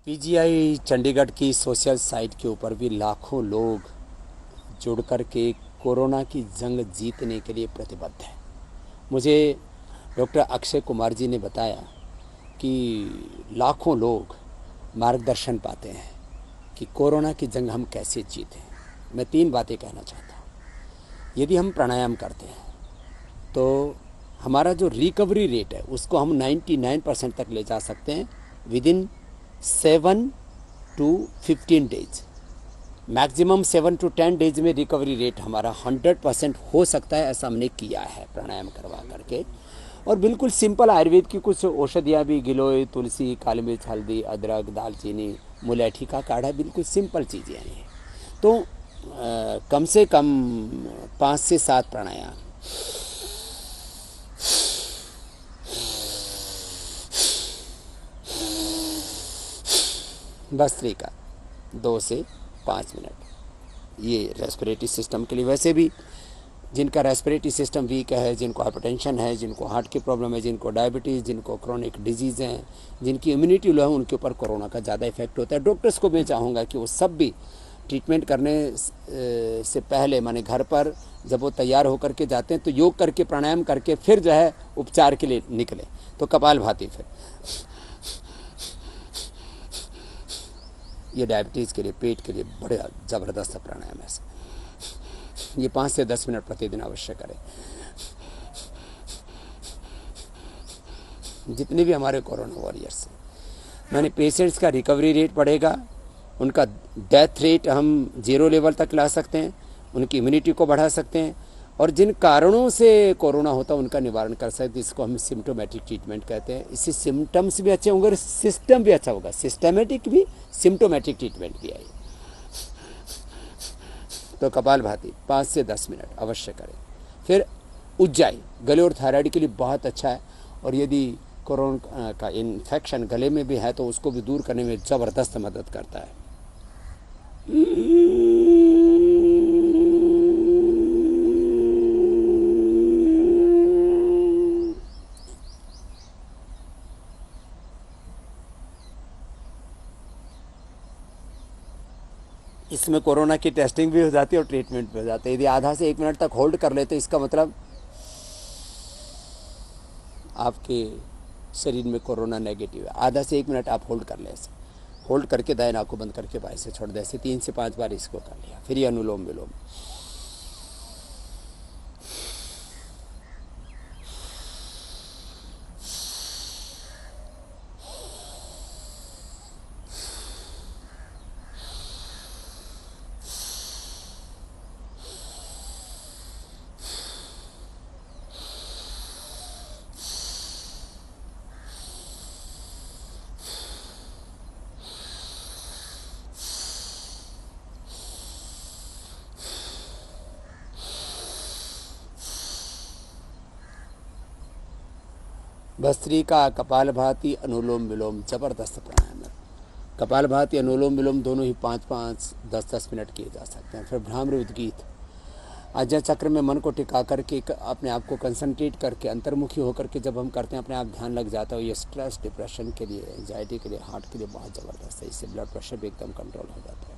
PGI Chandigarh की social site के ऊपर भी लाखों लोग जुड़ कर के कोरोना की जंग जीतने के लिए प्रतिबद्ध हैं। मुझे डॉक्टर अक्षय कुमार जी ने बताया कि लाखों लोग मार्गदर्शन पाते हैं कि कोरोना की जंग हम कैसे जीतें। मैं 3 बातें कहना चाहता हूँ। यदि हम प्राणायाम करते हैं तो हमारा जो रिकवरी रेट है उसको हम 99% तक ले जा सकते हैं within 7 to 15 days. Maximum 7 to 10 days में रिकवरी रेट हमारा 100% हो सकता है। ऐसा हमने किया है प्राणायाम करवा करके। और बिल्कुल सिंपल आयुर्वेद की कुछ औषधियाँ भी, गिलोय, तुलसी, काली मिर्च, हल्दी, अदरक, दालचीनी, मुलैठी का काढ़ा, बिल्कुल सिंपल चीज़ें हैं। तो कम से कम 5 से 7 प्राणायाम, भस्त्रिका 2 से 5 मिनट, ये रेस्पिरेटरी सिस्टम के लिए। वैसे भी जिनका रेस्पिरेटरी सिस्टम वीक है, जिनको हाइपरटेंशन है, जिनको हार्ट की प्रॉब्लम है, जिनको डायबिटीज़, जिनको क्रोनिक डिजीज़ हैं, जिनकी इम्यूनिटी लो है, उनके ऊपर कोरोना का ज़्यादा इफेक्ट होता है। डॉक्टर्स को मैं चाहूँगा कि वो सब भी ट्रीटमेंट करने से पहले, माने घर पर जब वो तैयार होकर के जाते हैं तो योग करके, प्राणायाम करके फिर जो है उपचार के लिए निकले। तो कपालभाति, फिर ये डायबिटीज़ के लिए, पेट के लिए बड़ा ज़बरदस्त प्राणायाम है। ये 5 से 10 मिनट प्रतिदिन अवश्य करें। जितने भी हमारे कोरोना वॉरियर्स हैं, मैंने पेशेंट्स का रिकवरी रेट बढ़ेगा, उनका डेथ रेट हम 0 लेवल तक ला सकते हैं, उनकी इम्यूनिटी को बढ़ा सकते हैं, और जिन कारणों से कोरोना होता है उनका निवारण कर सकते हैं। इसको हम सिम्टोमेटिक ट्रीटमेंट कहते हैं। इससे सिम्टम्स भी अच्छे होंगे और सिस्टम भी अच्छा होगा। सिस्टमेटिक भी, सिम्टोमेटिक ट्रीटमेंट भी आई। तो कपालभाति 5 से 10 मिनट अवश्य करें। फिर उज्जाई गले और थायराइड के लिए बहुत अच्छा है, और यदि कोरोना का इन्फेक्शन गले में भी है तो उसको भी दूर करने में ज़बरदस्त मदद करता है। इसमें कोरोना की टेस्टिंग भी हो जाती है और ट्रीटमेंट भी हो जाता है। यदि आधा से 1 मिनट तक होल्ड कर लेते, इसका मतलब आपके शरीर में कोरोना नेगेटिव है। आधा से 1 मिनट आप होल्ड कर लें। ऐसे होल्ड करके दाएं नाक को बंद करके बाएं से छोड़ दें। ऐसे 3 से 5 बार इसको कर लिया। फिर ये अनुलोम विलोम। भस्त्रिका, कपालभाति, अनुलोम विलोम ज़बरदस्त प्राणायाम है। कपालभाति, अनुलोम विलोम दोनों ही 5-5, 10-10 मिनट किए जा सकते हैं। फिर भ्रामरी उद्गीत, आज्ञा चक्र में मन को टिका करके, अपने आप को कंसंट्रेट करके, अंतर्मुखी होकर के जब हम करते हैं, अपने आप ध्यान लग जाता है। ये स्ट्रेस, डिप्रेशन के लिए, एंजाइटी के लिए, हार्ट के लिए बहुत ज़बरदस्त है। इससे ब्लड प्रेशर भी एकदम कंट्रोल हो जाता है।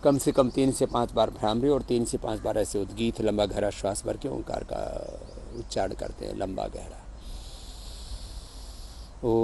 कम से कम 3 से 5 बार भ्रामरी और 3 से 5 बार ऐसे उद्गीत, लंबा गहरा श्वास भर के ओंकार का उच्चारण करते हैं, लंबा गहरा। ओ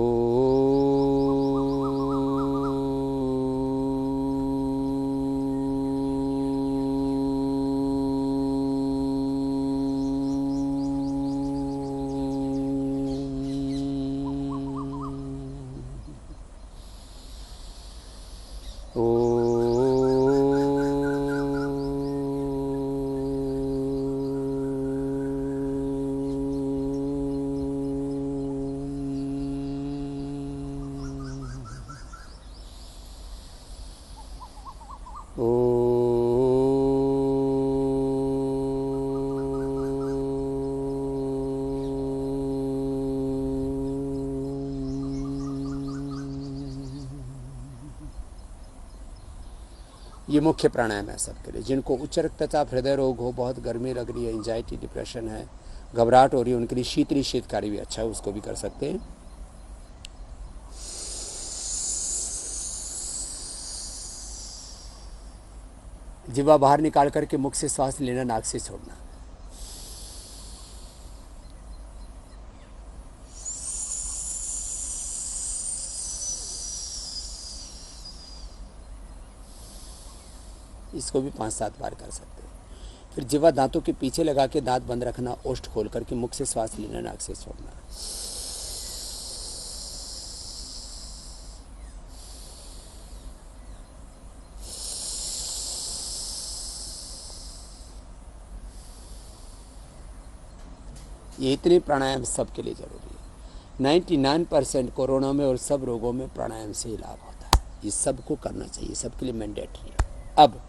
ये मुख्य प्राणायाम है सबके लिए। जिनको उच्च रक्तचाप, हृदय रोग हो, बहुत गर्मी लग रही है, एंजाइटी, डिप्रेशन है, घबराहट हो रही है, उनके लिए शीतली शीतकारी भी अच्छा है, उसको भी कर सकते हैं। जिह्वा बाहर निकाल करके मुख से श्वास लेना, नाक से छोड़ना। इसको भी 5-7 बार कर सकते हैं। फिर जिह्वा दांतों के पीछे लगा के दांत बंद रखना, ओष्ठ खोल करके मुख से श्वास लेना, नाक से छोड़ना। ये इतने प्राणायाम सबके लिए जरूरी है। 99% कोरोना में और सब रोगों में प्राणायाम से ही लाभ होता है। ये सबको करना चाहिए, सबके लिए मैंडेटरी है। अब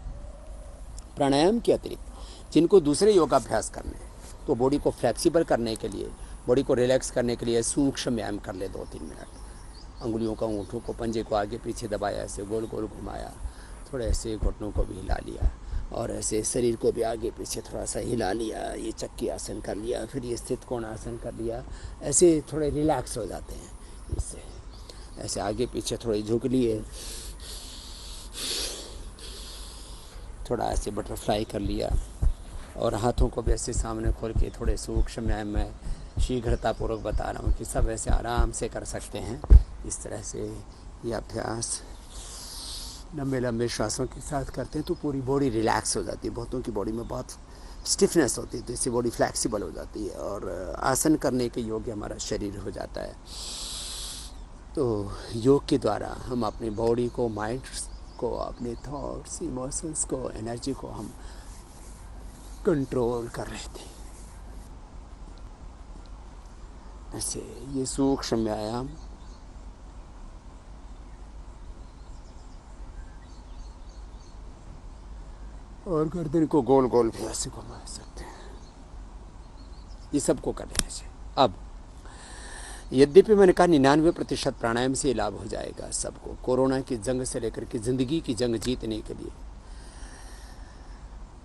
प्राणायाम के अतिरिक्त जिनको दूसरे योगाभ्यास करने हैं, तो बॉडी को फ्लेक्सिबल करने के लिए, बॉडी को रिलैक्स करने के लिए सूक्ष्म व्यायाम कर ले 2-3 मिनट। अंगुलियों का, ऊँटों को, पंजे को आगे पीछे दबाया, ऐसे गोल गोल घुमाया, थोड़े ऐसे घुटनों को भी हिला लिया, और ऐसे शरीर को भी आगे पीछे थोड़ा सा हिला लिया। ये चक्की आसन कर लिया, फिर ये स्थित कोण आसन कर लिया। ऐसे थोड़े रिलैक्स हो जाते हैं इससे। ऐसे आगे पीछे थोड़े झुक लिए, थोड़ा ऐसे बटरफ्लाई कर लिया, और हाथों को भी ऐसे सामने खोल के थोड़े सूक्ष्म व्यायाम में शीघ्रतापूर्वक बता रहा हूँ कि सब ऐसे आराम से कर सकते हैं। इस तरह से ये अभ्यास लंबे लंबे श्वासों के साथ करते हैं तो पूरी बॉडी रिलैक्स हो जाती है। बहुतों की बॉडी में बहुत स्टिफनेस होती है, तो इससे बॉडी फ्लेक्सिबल हो जाती है और आसन करने के योग्य हमारा शरीर हो जाता है। तो योग के द्वारा हम अपनी बॉडी को, माइंड को, अपने थॉट्स, इमोशंस को, एनर्जी को हम कंट्रोल कर रहे थे। ऐसे ये सूक्ष्म व्यायाम और गर्दन को गोल गोल भी ऐसे घुमा सकते हैं। ये सबको करने से। अब यद्यपि मैंने कहा 99% प्राणायाम से लाभ हो जाएगा सबको, कोरोना की जंग से लेकर के ज़िंदगी की जंग जीतने के लिए,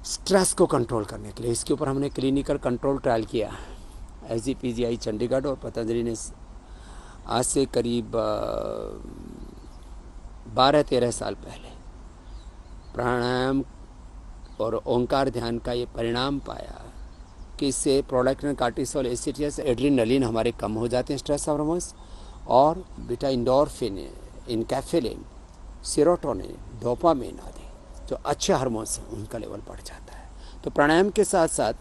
स्ट्रेस को कंट्रोल करने के लिए। इसके ऊपर हमने क्लिनिकल कंट्रोल ट्रायल किया SGPGI चंडीगढ़, और पतंजलि ने आज से करीब 12-13 साल पहले प्राणायाम और ओंकार ध्यान का ये परिणाम पाया कि इससे प्रोलैक्टिन, कार्टिसोल, एसिटियस, एड्रेनलिन हमारे कम हो जाते हैं, स्ट्रेस हार्मोन्स, और बीटा एंडोर्फिन, इनकैफेलिन, सेरोटोनिन, डोपामिन आदि जो अच्छे हार्मोन्स हैं उनका लेवल बढ़ जाता है। तो प्राणायाम के साथ साथ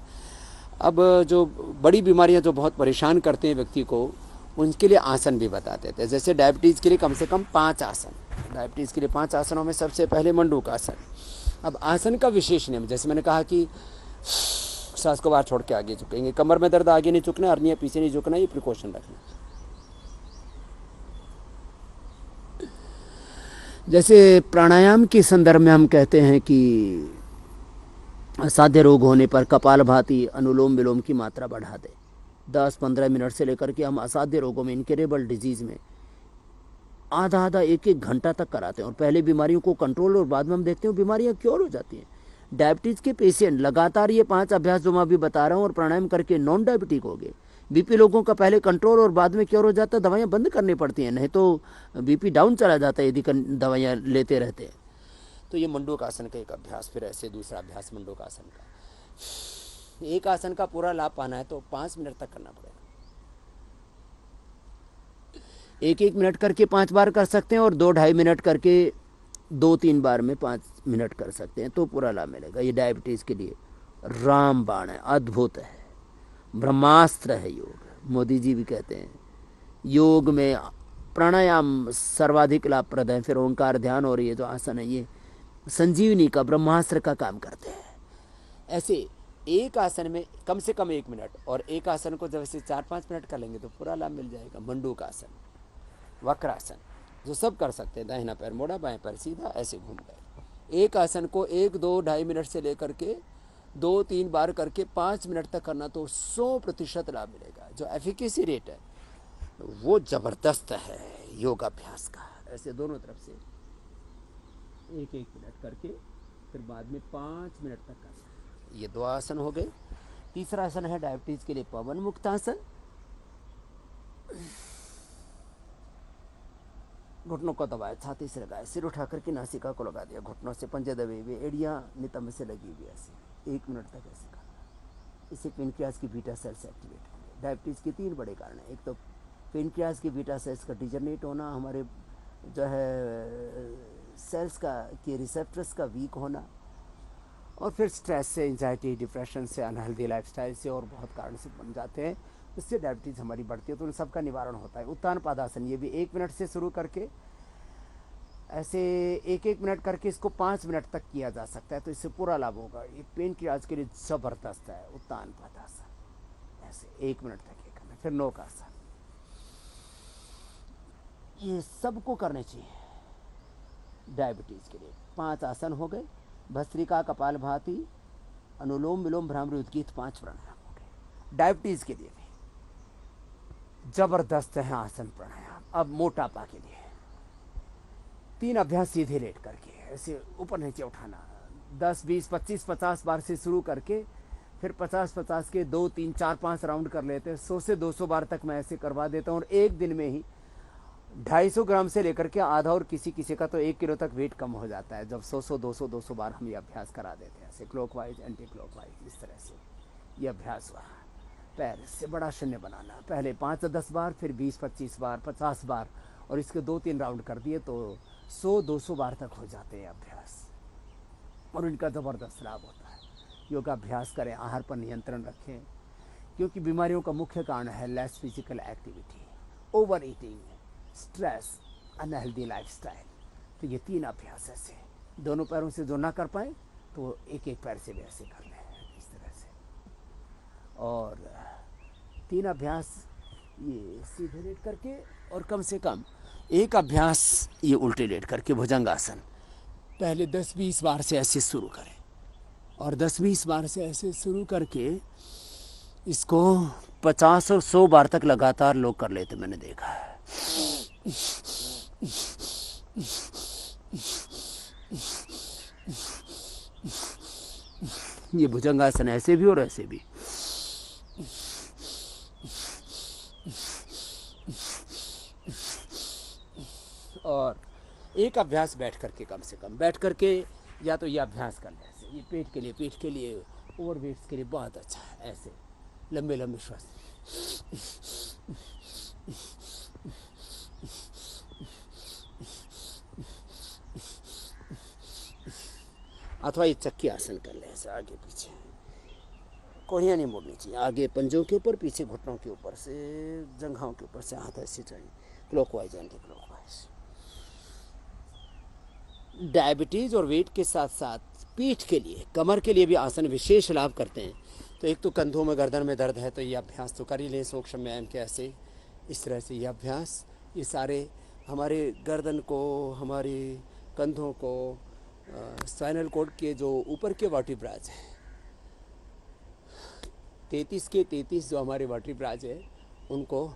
अब जो बड़ी बीमारियां जो बहुत परेशान करते हैं व्यक्ति को, उनके लिए आसन भी बताते थे। जैसे डायबिटीज़ के लिए कम से कम 5 आसन, डायबिटीज़ के लिए 5 आसनों में सबसे पहले मंडूक आसन। अब आसन का विशेष नियम, जैसे मैंने कहा कि सांस को बाहर छोड़ के आगे झुकेंगे, कमर में दर्द आगे नहीं झुकना, हर्निया पीछे नहीं झुकना, ये प्रिकॉशन रखना। जैसे प्राणायाम के संदर्भ में हम कहते हैं कि असाध्य रोग होने पर कपालभाति, अनुलोम विलोम की मात्रा बढ़ा दे। 10-15 मिनट से लेकर के हम असाध्य रोगों में, इनक्युरेबल डिजीज़ में आधा 1-1 घंटा तक कराते हैं, और पहले बीमारियों को कंट्रोल, और बाद में हम देखते हैं बीमारियां क्योर हो जाती हैं। डायबिटीज़ के पेशेंट लगातार ये 5 अभ्यास जो मैं अभी बता रहा हूँ और प्राणायाम करके नॉन डायबिटिक हो गए। बीपी लोगों का पहले कंट्रोल और बाद में क्योर हो जाता है, दवाइयाँ बंद करनी पड़ती हैं, नहीं तो बीपी डाउन चला जाता है यदि दवाइयाँ लेते रहते हैं। तो ये मंडूक आसन का एक अभ्यास। फिर ऐसे दूसरा अभ्यास मंडूक आसन का। एक आसन का पूरा लाभ पाना है तो 5 मिनट तक करना पड़ेगा। 1-1 मिनट करके 5 बार कर सकते हैं, और 2-2.5 मिनट करके 2-3 बार में 5 मिनट कर सकते हैं, तो पूरा लाभ मिलेगा। ये डायबिटीज़ के लिए रामबाण है, अद्भुत है, ब्रह्मास्त्र है योग। मोदी जी भी कहते हैं योग में प्राणायाम सर्वाधिक लाभप्रद है, फिर ओंकार ध्यान और ये जो आसन है ये संजीवनी का, ब्रह्मास्त्र का काम करते हैं। ऐसे एक आसन में कम से कम 1 मिनट, और एक आसन को जब ऐसे 4-5 मिनट कर लेंगे तो पूरा लाभ मिल जाएगा। मंडूक आसन, वक्रासन, जो सब कर सकते हैं, दाहिना पैर मोड़ा, बाएं पैर सीधा, ऐसे घूम गए। एक आसन को 1-2-2.5 मिनट से लेकर के 2-3 बार करके 5 मिनट तक करना तो 100% लाभ मिलेगा। जो एफिकेसी रेट है वो ज़बरदस्त है योगाभ्यास का। ऐसे दोनों तरफ से 1-1 मिनट करके फिर बाद में 5 मिनट तक करना है। ये 2 आसन हो गए। तीसरा आसन है डायबिटीज के लिए पवन मुक्त आसन। घुटनों को दबाए, छाती से लगाए, सिर उठा करके नासिका को लगा दिया, घुटनों से पंजे दबे हुए, एड़ियाँ नितंब से लगी हुई, ऐसे 1 मिनट तक ऐसे करना। इससे पेनक्रियाज की बीटा सेल्स एक्टिवेट होंगे। डायबिटीज़ के 3 बड़े कारण हैं। एक तो पेनक्रियाज की बीटा सेल्स का डिजनरेट होना, हमारे जो है सेल्स का के रिसेप्टर्स का वीक होना, और फिर स्ट्रेस से, एंजाइटी, डिप्रेशन से, अनहेल्दी लाइफस्टाइल से और बहुत कारण से बन जाते हैं। इससे डायबिटीज़ हमारी बढ़ती है। तो उन सब का निवारण होता है। उत्तान पादासन, ये भी 1 मिनट से शुरू करके ऐसे 1-1 मिनट करके इसको 5 मिनट तक किया जा सकता है। तो इससे पूरा लाभ होगा। ये पेनक्रियाज के लिए ज़बरदस्त है। उत्तान पादासन ऐसे 1 मिनट तक ये करना। फिर नौकासन, ये सबको करने चाहिए डायबिटीज़ के लिए। 5 आसन हो गए। भस्त्रिका, कपालभाति, अनुलोम विलोम, भ्रामरी, उद्गीत, 5 प्राणायाम हो गए। डायबिटीज़ के लिए भी जबरदस्त है आसन प्राणायाम। अब मोटापा के लिए 3 अभ्यास सीधे लेट करके ऐसे ऊपर नीचे उठाना, 10, 20, 25, 50 बार से शुरू करके फिर 50-50 के 2, 3, 4, 5 राउंड कर लेते हैं। 100 से 200 बार तक मैं ऐसे करवा देता हूँ। और एक दिन में ही 250 ग्राम से लेकर के आधा, और किसी किसी का तो 1 किलो तक वेट कम हो जाता है जब 100-200 बार हम ये अभ्यास करा देते हैं। ऐसे क्लॉकवाइज, एंटी क्लॉकवाइज, इस तरह से ये अभ्यास हुआ। पैर से बड़ा शून्य बनाना, पहले 5-10 बार, फिर 20-25 बार, 50 बार, और इसके 2-3 राउंड कर दिए तो 100-200 बार तक हो जाते हैं अभ्यास। और इनका ज़बरदस्त लाभ होता है। योगाभ्यास करें, आहार पर नियंत्रण रखें, क्योंकि बीमारियों का मुख्य कारण है less physical activity, over eating, stress, unhealthy lifestyle. तो ये 3 अभ्यास ऐसे, दोनों पैरों से जो ना कर पाए तो 1-1 पैर से भी ऐसे कर लें, इस तरह से। और 3 अभ्यास ये सीधे लेट करके, और कम से कम 1 अभ्यास ये उल्टे लेट करके, भुजंगासन। पहले 10-20 बार से ऐसे शुरू करें, और 10-20 बार से ऐसे शुरू करके इसको 50 और 100 बार तक लगातार लोग कर लेते, मैंने देखा है। ये भुजंगासन ऐसे भी और ऐसे भी। और 1 अभ्यास बैठ करके, कम से कम बैठ करके, या तो ये अभ्यास कर ले ऐसे, ये पेट के लिए ओवरवेट्स के लिए बहुत अच्छा है। ऐसे लंबे लंबे श्वास, अथवा ये चक्की आसन कर ले ऐसे, आगे पीछे, कोहनियाँ नहीं मोड़नी चाहिए, आगे पंजों के ऊपर, पीछे घुटनों के ऊपर से, जंघाओं के ऊपर से हाथ ऐसे चाहिए, क्लॉकवाइज, एंटी क्लॉकवाइज। डायबिटीज़ और वेट के साथ साथ पीठ के लिए, कमर के लिए भी आसन विशेष लाभ करते हैं। तो एक तो कंधों में, गर्दन में दर्द है तो ये अभ्यास तो कर ही लें, सूक्ष्म व्यायाम के ऐसे, इस तरह से ये अभ्यास, ये सारे हमारे गर्दन को, हमारे कंधों को, स्पाइनल कॉर्ड के जो ऊपर के वर्टिब्राज हैं, 33 के 33 जो हमारे वर्टिब्राज है, उनको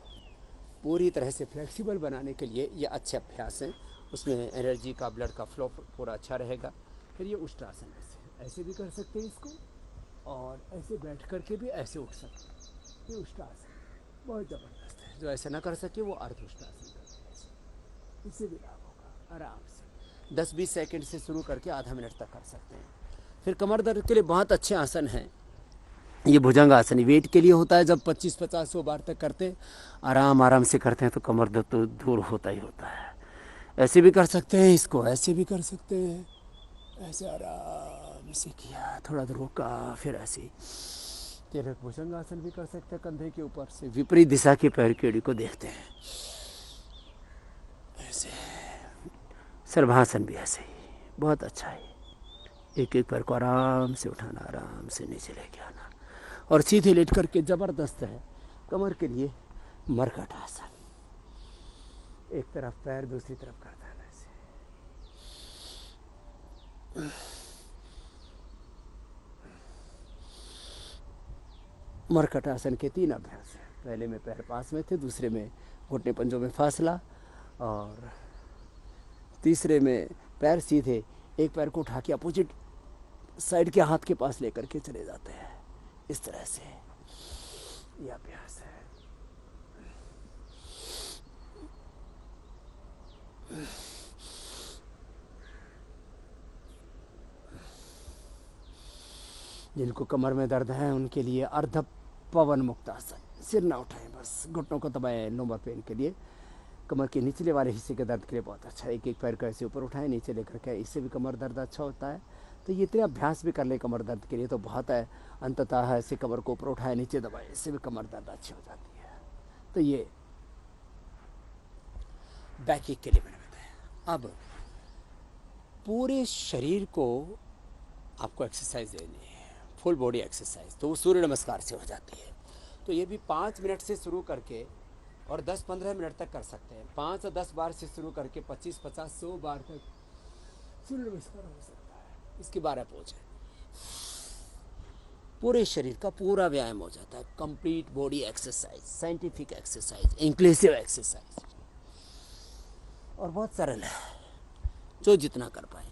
पूरी तरह से फ्लेक्सिबल बनाने के लिए ये अच्छे अभ्यास हैं। उसमें एनर्जी का, ब्लड का फ्लो पूरा अच्छा रहेगा। फिर ये उष्ट्रासन, ऐसे भी कर सकते हैं इसको, और ऐसे बैठ करके भी ऐसे उठ सकते हैं। ये उष्ट्रासन बहुत ज़बरदस्त है। जो ऐसे ना कर सके वो अर्ध उष्ट्रासन करते हैं, इससे भी लाभ होगा। आराम से 10-20 सेकंड से शुरू करके आधा मिनट तक कर सकते हैं। फिर कमर दर्द के लिए बहुत अच्छे आसन हैं ये भुजंगासन। वेट के लिए होता है, जब 25-50 बार तक करते, आराम से करते हैं तो कमर दर्द तो दूर होता ही होता है। ऐसे भी कर सकते हैं इसको, ऐसे भी कर सकते हैं, ऐसे आराम से किया, थोड़ा देर रोका, फिर ऐसे। फिर एक भुजंगासन भी कर सकते हैं, कंधे के ऊपर से विपरीत दिशा के पैर की एड़ी को देखते हैं, ऐसे। सर्वासन भी ऐसे ही बहुत अच्छा है। 1-1 पैर को आराम से उठाना, आराम से नीचे लेके आना, और सीधे लेट करके ज़बरदस्त है कमर के लिए मरकट आसन। एक तरफ पैर, दूसरी तरफ गर्दन, ऐसे। मरकट आसन के 3 अभ्यास हैं। पहले में पैर पास में थे, दूसरे में घुटने पंजों में फासला, और तीसरे में पैर सीधे, एक पैर को उठा के अपोजिट साइड के हाथ के पास लेकर के चले जाते हैं। इस तरह से यह अभ्यास है। जिनको कमर में दर्द है उनके लिए अर्ध पवन मुक्तासन। सिर ना उठाएं, बस घुटनों को दबाएं। लोअर पेन के लिए कमर के निचले वाले हिस्से के दर्द के लिए बहुत अच्छा है। एक एक पैर को ऐसे ऊपर उठाएं, नीचे लेकर के, इससे भी कमर दर्द अच्छा होता है। तो ये इतने अभ्यास भी कर ले कमर दर्द के लिए तो बहुत है। अंततः ऐसे कमर को ऊपर उठाएं, नीचे दबाएं, इससे भी कमर दर्द अच्छी हो जाती है। तो ये बैक किक के लिए मैंने बताया। अब पूरे शरीर को आपको एक्सरसाइज देनी है, फुल बॉडी एक्सरसाइज, तो वो सूर्य नमस्कार से हो जाती है। तो ये भी 5 मिनट से शुरू करके और 10-15 मिनट तक कर सकते हैं। 5 और 10 बार से शुरू करके 25-50-100 बार तक सूर्य नमस्कार हो सकता है। इसके 12 पोज है। पूरे शरीर का पूरा व्यायाम हो जाता है। Complete body exercise, scientific exercise, inclusive exercise, और बहुत सरल है, जो जितना कर पाए।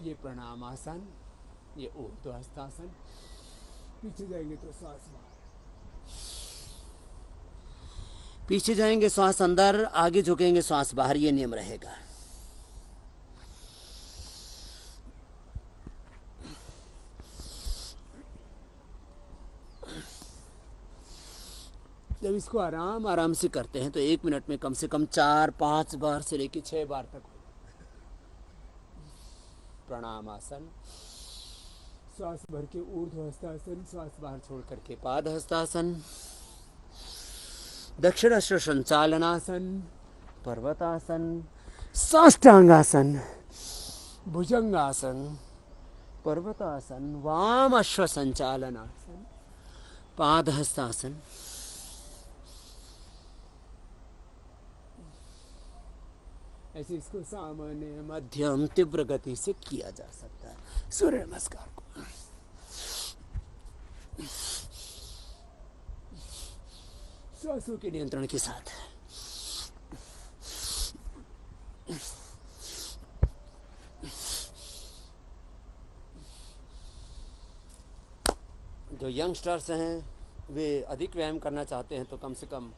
ये प्रणाम आसन, ये ऊर्ध्वहस्तासन। पीछे जाएंगे तो श्वास बाहर, पीछे जाएंगे श्वास अंदर, आगे झुकेंगे श्वास बाहर। ये नियम रहेगा। जब इसको आराम आराम से करते हैं तो 1 मिनट में कम से कम 4-5 बार से लेकर 6 बार तक हो। प्रणाम आसन, श्वास भर के ऊर्ध्वहस्तासन, श्वास बाहर छोड़ करके पादहस्तासन, दक्षिणाश्व संचालनासन, पर्वतासन, साष्टांगासन, भुजंगासन, पर्वतासन, वाम अश्व संचालनासन, पादहस्तासन। ऐसे इसको सामान्य, मध्यम, तीव्र गति से किया जा सकता है सूर्य नमस्कार को। श्वासों के नियंत्रण के साथ। जो यंगस्टर्स हैं वे अधिक व्यायाम करना चाहते हैं तो कम से कम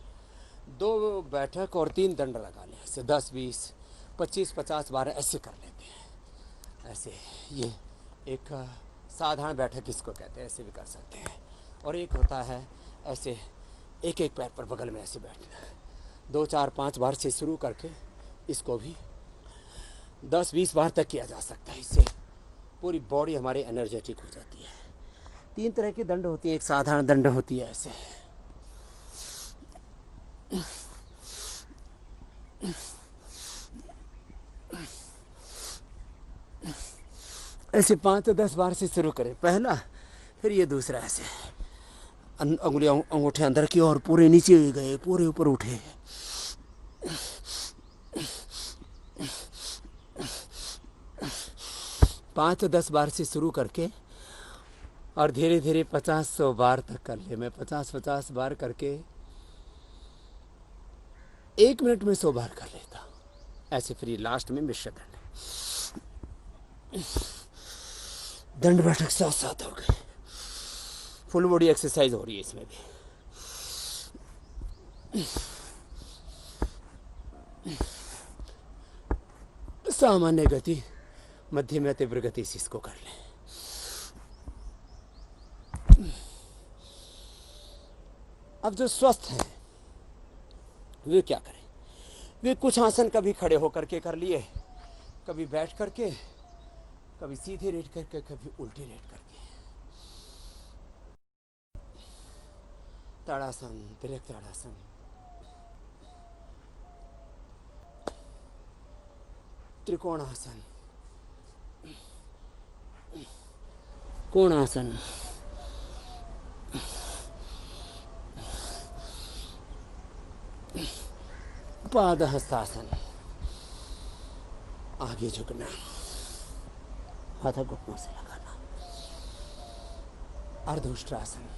2 बैठक और 3 दंड लगा लें। ऐसे 10, 20, 25, 50 बार ऐसे कर लेते हैं। ऐसे ये एक साधारण बैठक इसको कहते हैं, ऐसे भी कर सकते हैं। और एक होता है ऐसे एक एक पैर पर बगल में ऐसे बैठना। 2, 4, 5 बार से शुरू करके इसको भी 10, 20 बार तक किया जा सकता है। इससे पूरी बॉडी हमारी एनर्जेटिक हो जाती है। 3 तरह की दंड होती है। एक साधारण दंड होती है ऐसे, ऐसे 5 या 10 बार से शुरू करें पहला, फिर ये दूसरा। ऐसे अंगुलियां अंगूठे अंदर की और पूरे नीचे गए, पूरे ऊपर उठे। पाँच 10 बार से शुरू करके और धीरे धीरे 50-100 बार तक कर ले। मैं 50-50 बार करके 1 मिनट में 100 बार कर लेता। ऐसे फिर ये लास्ट में मिश्र दंड बैठक साथ साथ हो गए। फुल बॉडी एक्सरसाइज हो रही है इसमें भी। सामान्य गति, मध्यम या तीव्र गति से इसको कर लें। अब जो स्वस्थ हैं वे क्या करें? वे कुछ आसन कभी खड़े होकर के कर लिए, कभी बैठ करके, कभी सीधे लेट करके, कभी उल्टे लेट करके। ताड़ासन, तिरक ताड़ासन, त्रिकोणासन, कोणासन, पादहस्तासन, आगे झुकना, हाथ घुटनों से लगाना, अर्धउष्ट्रासन,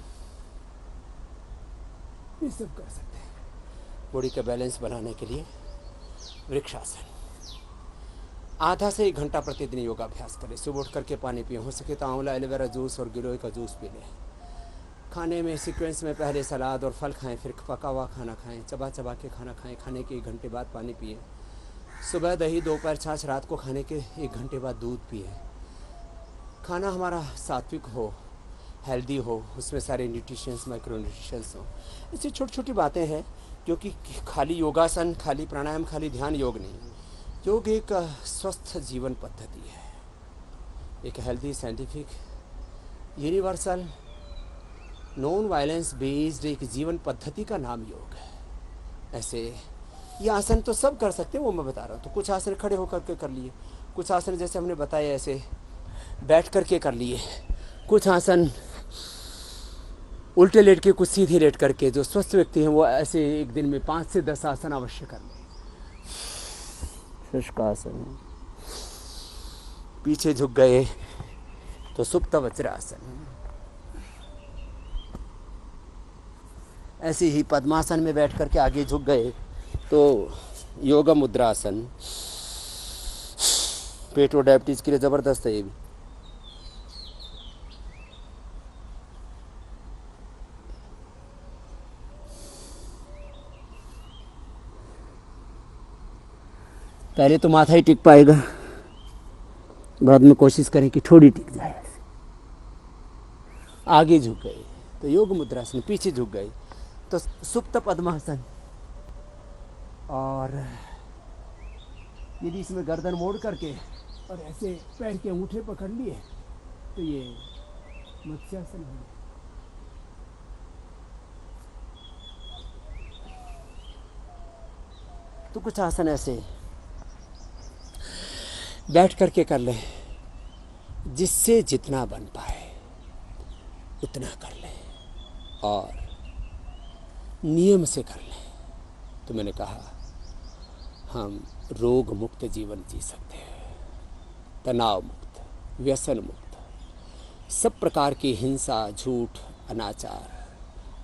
ये सब कर सकते हैं। बॉडी का बैलेंस बनाने के लिए वृक्षासन, आधा से 1 घंटा प्रतिदिन योगाभ्यास करें। सुबह उठ करके पानी पिए, हो सके तो आंवला एलोवेरा जूस और गिलोय का जूस पी लें। खाने में सीक्वेंस में पहले सलाद और फल खाएं, फिर पका हुआ खाना खाएं, चबा चबा के खाना खाएं। खाने के 1 घंटे बाद पानी पिए। सुबह दही, दोपहर छाछ, रात को खाने के 1 घंटे बाद दूध पिए। खाना हमारा सात्विक हो, हेल्दी हो, उसमें सारे न्यूट्रिशंस, माइक्रो न्यूट्रिशंस हो। ऐसी छोटी छोटी बातें हैं, क्योंकि खाली योगासन, खाली प्राणायाम, खाली ध्यान योग नहीं। योग एक स्वस्थ जीवन पद्धति है, एक healthy, scientific, universal, non violence based एक जीवन पद्धति का नाम योग है। ऐसे ये आसन तो सब कर सकते हैं, वो मैं बता रहा हूँ। तो कुछ आसन खड़े होकर के कर लिए, कुछ आसन जैसे हमने बताया ऐसे बैठ करके कर लिए, कुछ आसन उल्टे लेट के, कुछ सीधे लेट करके। जो स्वस्थ व्यक्ति हैं वो ऐसे एक दिन में 5 से 10 आसन अवश्य कर लें। शुष्कासन, पीछे झुक गए तो सुप्त वज्रासन। ऐसे ही पद्मासन में बैठ करके आगे झुक गए तो योगा मुद्रासन। पेटो डायबिटीज के लिए ज़बरदस्त है ये भी। पहले तो माथा ही टिक पाएगा, बाद में कोशिश करें कि थोड़ी टिक जाए। आगे झुक गए तो योग मुद्रासन, पीछे झुक गए तो सुप्त पद्मासन। और यदि इसमें गर्दन मोड़ करके और ऐसे पैर के अंगूठे पकड़ लिए तो ये मत्स्यासन है। तो कुछ आसन ऐसे बैठ करके कर लें, जिससे जितना बन पाए उतना कर लें और नियम से कर लें। तो मैंने कहा हम रोग मुक्त जीवन जी सकते हैं, तनाव मुक्त, व्यसन मुक्त, सब प्रकार की हिंसा, झूठ, अनाचार,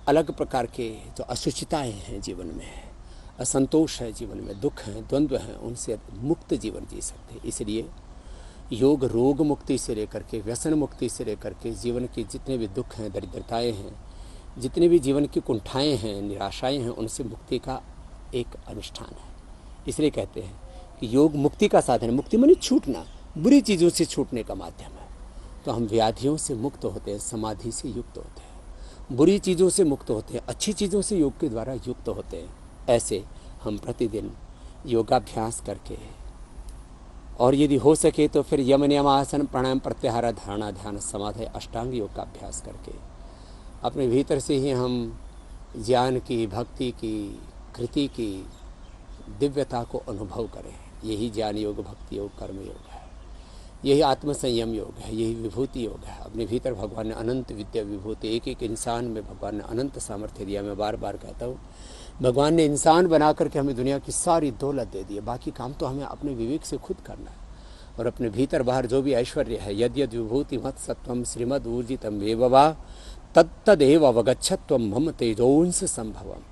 अलग प्रकार के जो अशुचिताएं हैं जीवन में, असंतोष है जीवन में, दुख हैं, द्वंद्व हैं, उनसे मुक्त जीवन जी सकते हैं। इसलिए योग रोग मुक्ति से लेकर के, व्यसन मुक्ति से लेकर के, जीवन के जितने भी दुख हैं, दरिद्रताएं हैं, जितने भी जीवन की कुंठाएं हैं, निराशाएं हैं, उनसे मुक्ति का एक अनुष्ठान है। इसलिए कहते हैं कि योग मुक्ति का साधन है। मुक्ति माने छूटना, बुरी चीज़ों से छूटने का माध्यम है। तो हम व्याधियों से मुक्त होते हैं, समाधि से युक्त होते हैं, बुरी चीज़ों से मुक्त होते हैं, अच्छी चीज़ों से योग के द्वारा युक्त होते हैं। ऐसे हम प्रतिदिन योगाभ्यास करके, और यदि हो सके तो फिर यम नियम आसन, प्राणायाम, प्रत्याहार, धारणा, ध्यान, समाधि, अष्टांग योग का अभ्यास करके अपने भीतर से ही हम ज्ञान की, भक्ति की, कृति की दिव्यता को अनुभव करें। यही ज्ञान योग, भक्ति योग, कर्म योग है, यही आत्मसंयम योग है, यही विभूति योग है। अपने भीतर भगवान ने अनंत विद्या विभूति, एक एक इंसान में भगवान ने अनंत सामर्थ्य दिया। मैं बार बार कहता हूँ, भगवान ने इंसान बना करके हमें दुनिया की सारी दौलत दे दी है, बाकी काम तो हमें अपने विवेक से खुद करना है। और अपने भीतर बाहर जो भी ऐश्वर्य है, यद यद विभूति मत सत्वम श्रीमद ऊर्जितम एववा तत्तदेव अवगच्छत्वम मम तेजोंस संभवम।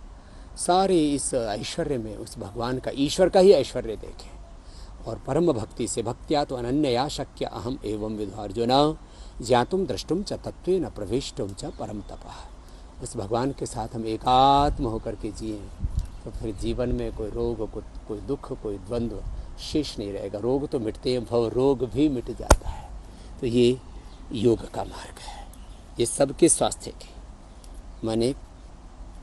सारे इस ऐश्वर्य में उस भगवान का, ईश्वर का ही ऐश्वर्य देखें और परम भक्ति से, भक्त्या तो अनन्यया शक्य अहम एवं विद्वार्जुना ज्ञातुम द्रष्टुम च तत्वेन प्रवेष्टुम च परम तपः। उस भगवान के साथ हम एकात्म होकर के जिए तो फिर जीवन में कोई रोग, कोई दुख, कोई द्वंद्व शेष नहीं रहेगा। रोग तो मिटते हैं, भव रोग भी मिट जाता है। तो ये योग का मार्ग है, ये सबके स्वास्थ्य के, माने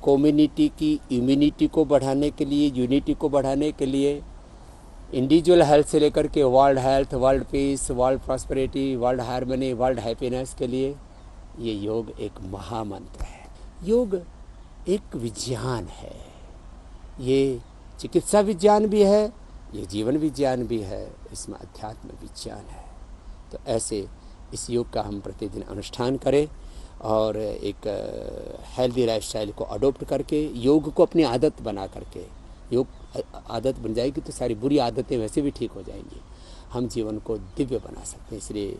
कम्युनिटी की इम्यूनिटी को बढ़ाने के लिए, यूनिटी को बढ़ाने के लिए, इंडिविजुअल हेल्थ से लेकर के world health, world peace, world prosperity, world harmony, world happiness के लिए ये योग एक महामंत्र है। योग एक विज्ञान है, ये चिकित्सा विज्ञान भी है, ये जीवन विज्ञान भी है, इसमें अध्यात्म विज्ञान है। तो ऐसे इस योग का हम प्रतिदिन अनुष्ठान करें और एक हेल्दी लाइफस्टाइल को अडोप्ट करके, योग को अपनी आदत बना करके, योग आदत बन जाएगी तो सारी बुरी आदतें वैसे भी ठीक हो जाएंगी। हम जीवन को दिव्य बना सकते हैं। इसलिए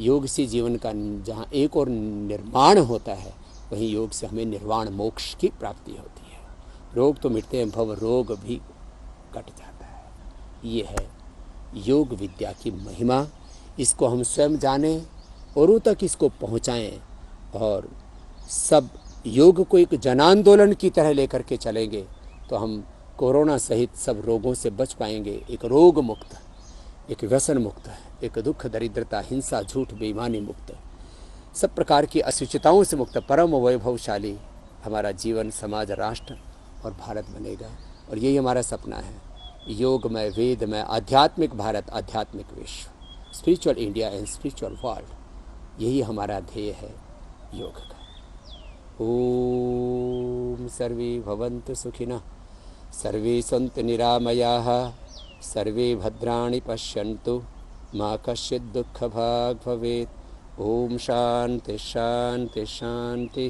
योग से जीवन का जहाँ एक और निर्माण होता है, वहीं योग से हमें निर्वाण मोक्ष की प्राप्ति होती है। रोग तो मिटते हैं, भव रोग भी कट जाता है। ये है योग विद्या की महिमा, इसको हम स्वयं जानें, औरों तक इसको पहुंचाएं और सब योग को एक जन आंदोलन की तरह लेकर के चलेंगे तो हम कोरोना सहित सब रोगों से बच पाएंगे। एक रोग मुक्त, एक व्यसन मुक्त, एक दुख दरिद्रता हिंसा झूठ बेईमानी मुक्त, सब प्रकार की अशुचिताओं से मुक्त परम वैभवशाली हमारा जीवन समाज राष्ट्र और भारत बनेगा। और यही हमारा सपना है, योगमय वेदमय आध्यात्मिक भारत, आध्यात्मिक विश्व, spiritual India and spiritual world. यही हमारा ध्येय है योग का। ओम सर्वे भवन्तु सुखिनः, सर्वे सन्तु निरामयाः, सर्वे भद्राणि पश्यन्तु, मा कश्चित् दुःखभाग् भवेत्। ओम शांति शांति शांति।